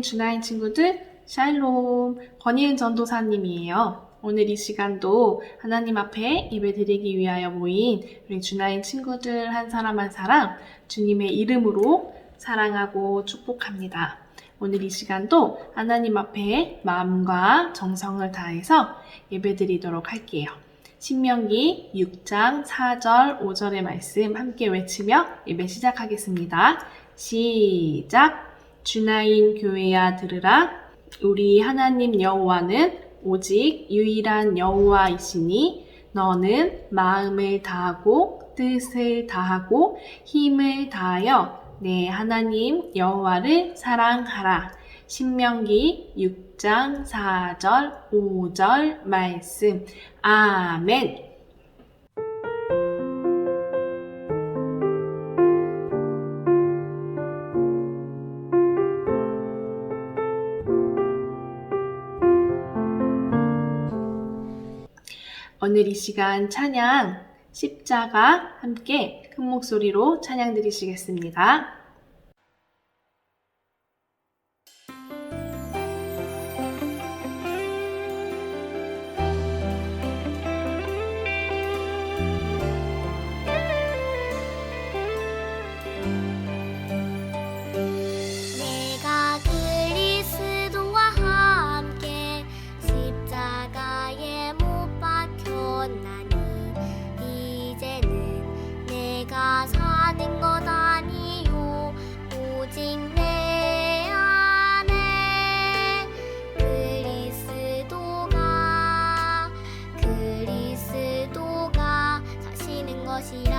주나인 친구들, 샬롬, 권희은 전도사님이에요. 오늘 이 시간도 하나님 앞에 예배드리기 위하여 모인 우리 주나인 친구들 한 사람 한 사람 주님의 이름으로 사랑하고 축복합니다. 오늘 이 시간도 하나님 앞에 마음과 정성을 다해서 예배드리도록 할게요. 신명기 6장 4절 5절의 말씀 함께 외치며 예배 시작하겠습니다. 시작! 주나인 교회야 들으라. 우리 하나님 여호와는 오직 유일한 여호와이시니 너는 마음을 다하고 뜻을 다하고 힘을 다하여 내 하나님 여호와를 사랑하라. 신명기 6장 4절 5절 말씀. 아멘. 오늘 이 시간 찬양 십자가 함께 큰 목소리로 찬양 드리시겠습니다. 내가 그리스도와 함께 십자가에 못 박혔나니 이제는 내가 사는 것 아니요 오직 내 안에 그리스도가 사시는 것이라.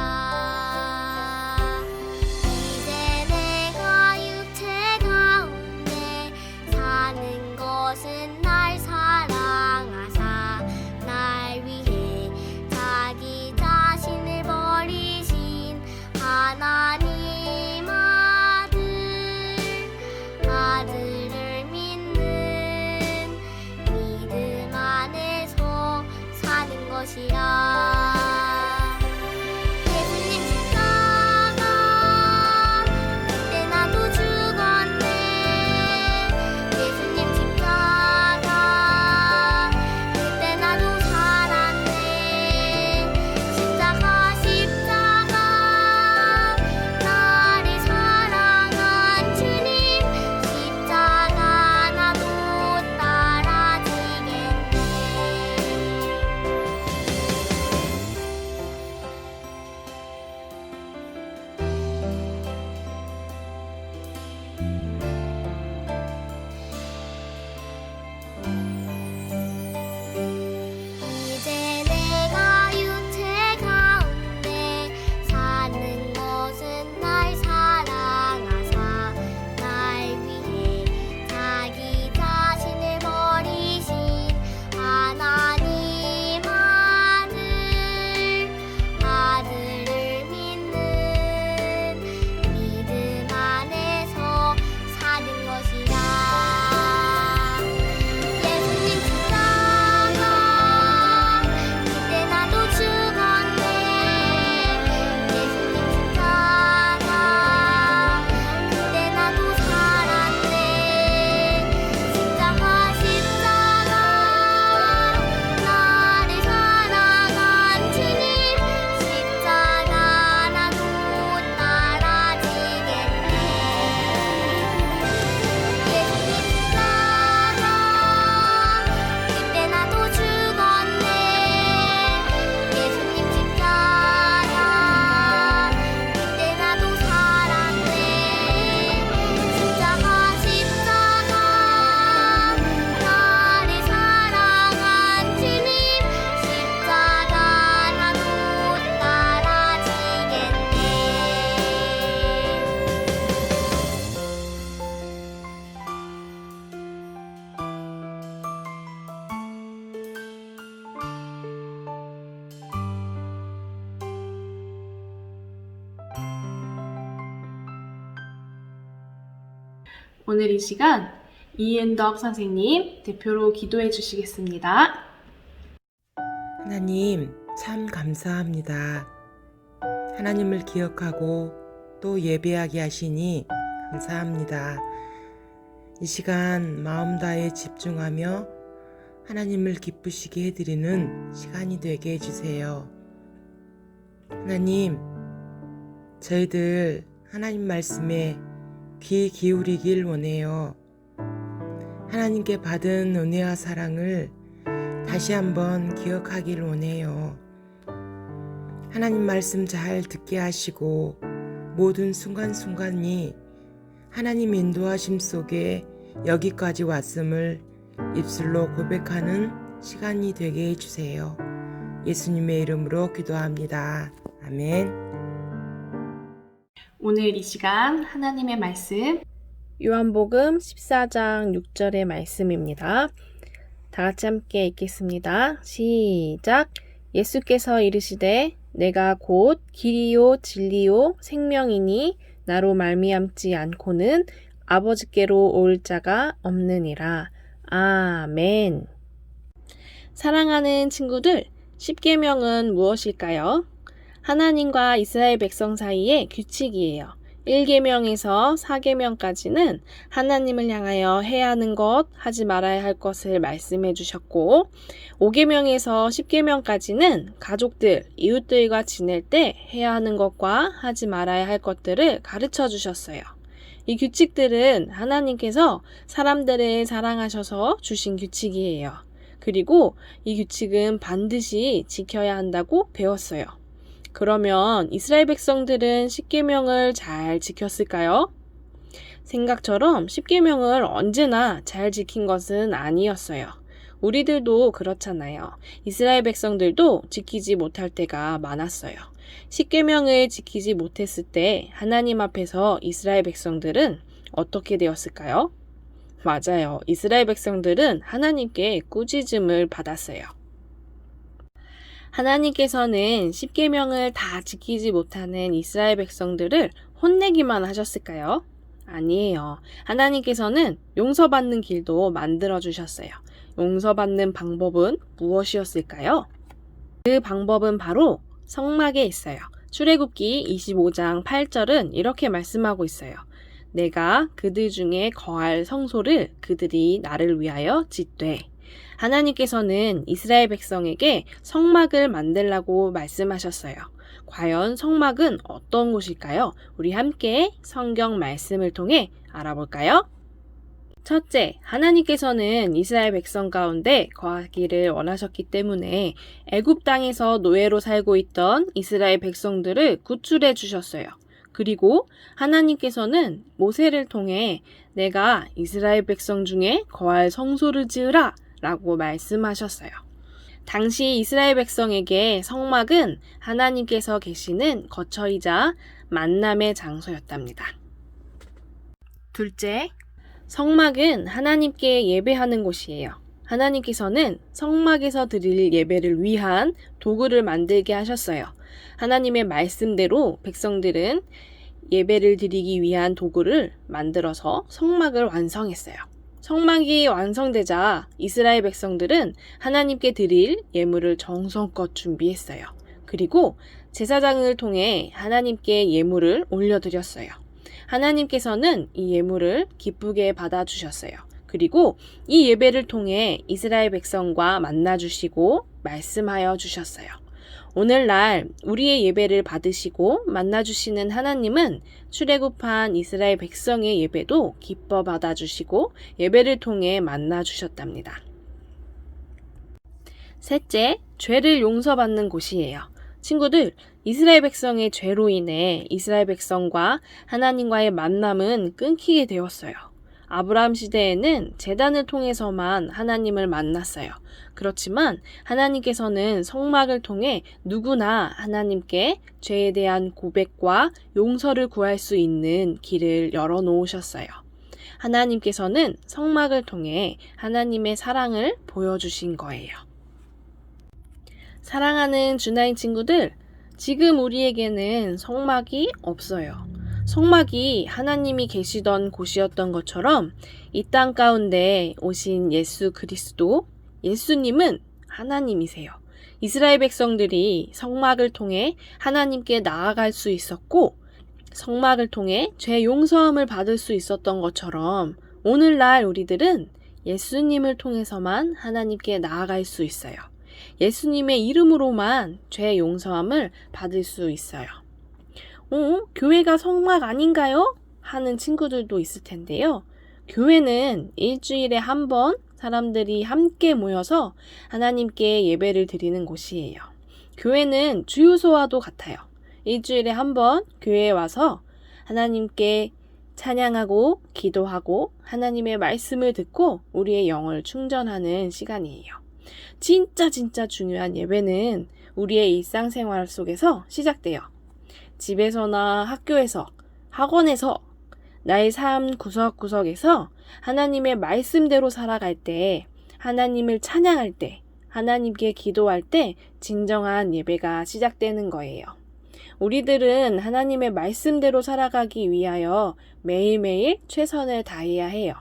이제 내가 육체 가운데 사는 것은 날 사랑하사 날 위해 자기 자신을 버리신 하나님 아들을 믿는 믿음 안에서 사는 것이라. 예수님 십자가 그때 나도 죽었네. 예수님 십자가 그때 나도 살았네. 십자가 나를 사랑한 주님 십자가 나도 따라지겠네. 이제 내가 육체 가운데 사는 것은 날 사랑하사 날 위해 자기 자신을 버리신 하나님 아들을 믿는 믿음 안에서 사는 것이라. 예수님 십자가 그때 나도 죽었네. 예수님 십자가 그때 나도 살았네. 십자가 나를 사랑한 주님 십자가 나도 따라지겠네. 예수님 십자가 그때 나도 죽었네. 예수님 십자가 그때 나도 살았네. 십자가 나를 사랑한 주님 십자가 나도 따라지겠네. 오늘 이 시간 이은덕 선생님 대표로 기도해 주시겠습니다. 하나님, 참 감사합니다. 하나님을 기억하고 또 예배하게 하시니 감사합니다. 이 시간 마음 다해 집중하며 하나님을 기쁘시게 해드리는 시간이 되게 해주세요. 하나님, 저희들 하나님 말씀에 귀 기울이길 원해요. 하나님께 받은 은혜와 사랑을 다시 한번 기억하길 원해요. 하나님 말씀 잘 듣게 하시고 모든 순간순간이 하나님 인도하심 속에 여기까지 왔음을 입술로 고백하는 시간이 되게 해주세요. 예수님의 이름으로 기도합니다. 아멘. 오늘 이 시간 하나님의 말씀 요한복음 14장 6절의 말씀입니다. 다 같이 함께 읽겠습니다. 시작. 예수께서 이르시되 내가 곧 길이요 진리요 생명이니 나로 말미암지 않고는 아버지께로 올 자가 없느니라. 아멘. 사랑하는 친구들, 십계명은 무엇일까요? 하나님과 이스라엘 백성 사이의 규칙이에요. 1계명에서 4계명까지는 하나님을 향하여 해야 하는 것, 하지 말아야 할 것을 말씀해 주셨고 5계명에서 10계명까지는 가족들, 이웃들과 지낼 때 해야 하는 것과 하지 말아야 할 것들을 가르쳐 주셨어요. 이 규칙들은 하나님께서 사람들을 사랑하셔서 주신 규칙이에요. 그리고 이 규칙은 반드시 지켜야 한다고 배웠어요. 그러면 이스라엘 백성들은 십계명을 잘 지켰을까요? 생각처럼 십계명을 언제나 잘 지킨 것은 아니었어요. 우리들도 그렇잖아요. 이스라엘 백성들도 지키지 못할 때가 많았어요. 십계명을 지키지 못했을 때 하나님 앞에서 이스라엘 백성들은 어떻게 되었을까요? 맞아요. 이스라엘 백성들은 하나님께 꾸짖음을 받았어요. 하나님께서는 십계명을 다 지키지 못하는 이스라엘 백성들을 혼내기만 하셨을까요? 아니에요. 하나님께서는 용서받는 길도 만들어 주셨어요. 용서받는 방법은 무엇이었을까요? 그 방법은 바로 성막에 있어요. 출애굽기 25장 8절은 이렇게 말씀하고 있어요. 내가 그들 중에 거할 성소를 그들이 나를 위하여 짓되. 하나님께서는 이스라엘 백성에게 성막을 만들라고 말씀하셨어요. 과연 성막은 어떤 곳일까요? 우리 함께 성경 말씀을 통해 알아볼까요? 첫째, 하나님께서는 이스라엘 백성 가운데 거하기를 원하셨기 때문에 애굽 땅에서 노예로 살고 있던 이스라엘 백성들을 구출해 주셨어요. 그리고 하나님께서는 모세를 통해 내가 이스라엘 백성 중에 거할 성소를 지으라 라고 말씀하셨어요. 당시 이스라엘 백성에게 성막은 하나님께서 계시는 거처이자 만남의 장소였답니다. 둘째, 성막은 하나님께 예배하는 곳이에요. 하나님께서는 성막에서 드릴 예배를 위한 도구를 만들게 하셨어요. 하나님의 말씀대로 백성들은 예배를 드리기 위한 도구를 만들어서 성막을 완성했어요. 성막이 완성되자 이스라엘 백성들은 하나님께 드릴 예물을 정성껏 준비했어요. 그리고 제사장을 통해 하나님께 예물을 올려드렸어요. 하나님께서는 이 예물을 기쁘게 받아주셨어요. 그리고 이 예배를 통해 이스라엘 백성과 만나주시고 말씀하여 주셨어요. 오늘날 우리의 예배를 받으시고 만나주시는 하나님은 출애굽한 이스라엘 백성의 예배도 기뻐 받아주시고 예배를 통해 만나주셨답니다. 셋째, 죄를 용서받는 곳이에요. 친구들, 이스라엘 백성의 죄로 인해 이스라엘 백성과 하나님과의 만남은 끊기게 되었어요. 아브라함 시대에는 제단을 통해서만 하나님을 만났어요. 그렇지만 하나님께서는 성막을 통해 누구나 하나님께 죄에 대한 고백과 용서를 구할 수 있는 길을 열어놓으셨어요. 하나님께서는 성막을 통해 하나님의 사랑을 보여주신 거예요. 사랑하는 주나인 친구들, 지금 우리에게는 성막이 없어요. 성막이 하나님이 계시던 곳이었던 것처럼 이 땅 가운데 오신 예수 그리스도, 예수님은 하나님이세요. 이스라엘 백성들이 성막을 통해 하나님께 나아갈 수 있었고 성막을 통해 죄 용서함을 받을 수 있었던 것처럼 오늘날 우리들은 예수님을 통해서만 하나님께 나아갈 수 있어요. 예수님의 이름으로만 죄 용서함을 받을 수 있어요. 교회가 성막 아닌가요? 하는 친구들도 있을 텐데요. 교회는 일주일에 한 번 사람들이 함께 모여서 하나님께 예배를 드리는 곳이에요. 교회는 주유소와도 같아요. 일주일에 한 번 교회에 와서 하나님께 찬양하고 기도하고 하나님의 말씀을 듣고 우리의 영을 충전하는 시간이에요. 진짜 중요한 예배는 우리의 일상생활 속에서 시작돼요. 집에서나 학교에서, 학원에서, 나의 삶 구석구석에서 하나님의 말씀대로 살아갈 때, 하나님을 찬양할 때, 하나님께 기도할 때 진정한 예배가 시작되는 거예요. 우리들은 하나님의 말씀대로 살아가기 위하여 매일매일 최선을 다해야 해요.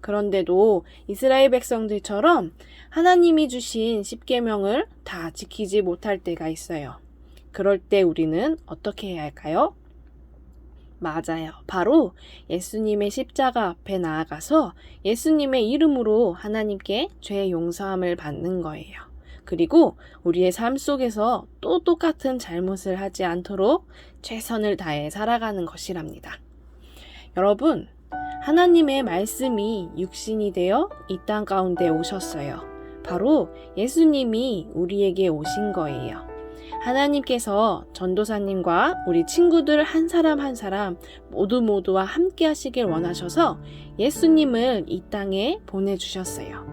그런데도 이스라엘 백성들처럼 하나님이 주신 십계명을 다 지키지 못할 때가 있어요. 그럴 때 우리는 어떻게 해야 할까요? 맞아요. 바로 예수님의 십자가 앞에 나아가서 예수님의 이름으로 하나님께 죄 용서함을 받는 거예요. 그리고 우리의 삶 속에서 또 똑같은 잘못을 하지 않도록 최선을 다해 살아가는 것이랍니다. 여러분, 하나님의 말씀이 육신이 되어 이 땅 가운데 오셨어요. 바로 예수님이 우리에게 오신 거예요. 하나님께서 전도사님과 우리 친구들 한 사람 한 사람 모두와 함께 하시길 원하셔서 예수님을 이 땅에 보내주셨어요.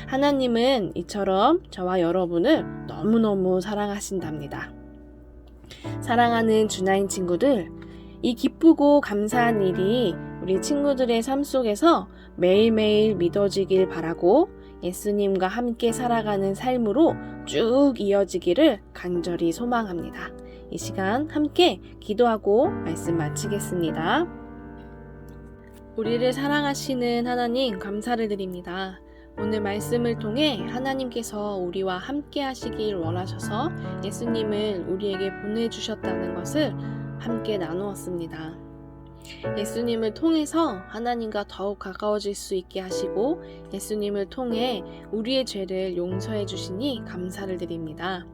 하나님은 이처럼 저와 여러분을 너무너무 사랑하신답니다. 사랑하는 주나인 친구들, 이 기쁘고 감사한 일이 우리 친구들의 삶 속에서 매일매일 믿어지길 바라고 예수님과 함께 살아가는 삶으로 쭉 이어지기를 간절히 소망합니다. 이 시간 함께 기도하고 말씀 마치겠습니다. 우리를 사랑하시는 하나님 감사를 드립니다. 오늘 말씀을 통해 하나님께서 우리와 함께 하시길 원하셔서 예수님을 우리에게 보내주셨다는 것을 함께 나누었습니다. 예수님을 통해서 하나님과 더욱 가까워질 수 있게 하시고 예수님을 통해 우리의 죄를 용서해 주시니 감사를 드립니다.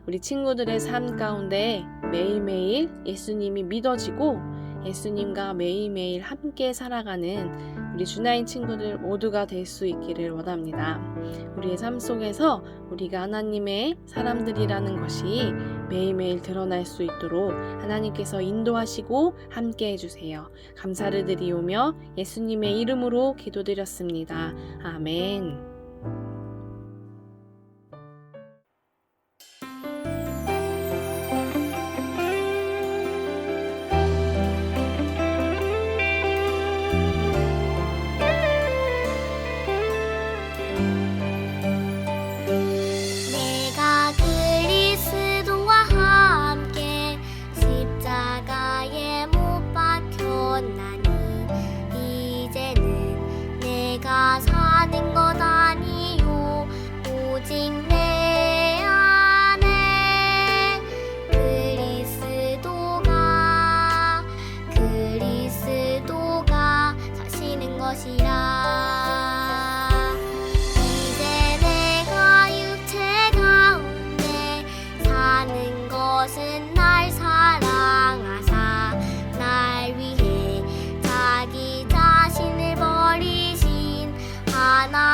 우리 친구들의 삶 가운데 매일매일 예수님이 믿어지고 예수님과 매일매일 함께 살아가는 우리 주나인 친구들 모두가 될 수 있기를 원합니다. 우리의 삶 속에서 우리가 하나님의 사람들이라는 것이 매일매일 드러날 수 있도록 하나님께서 인도하시고 함께 해주세요. 감사를 드리오며 예수님의 이름으로 기도드렸습니다. 아멘. 내가 그리스도와 함께 십자가에 못 박혔나니 이제는 내가 사는 것 아니요 오직 내 안에 그리스도가 사시는 것이라. 것은 날 사랑하사 날 위해 자기 자신을 버리신 하나님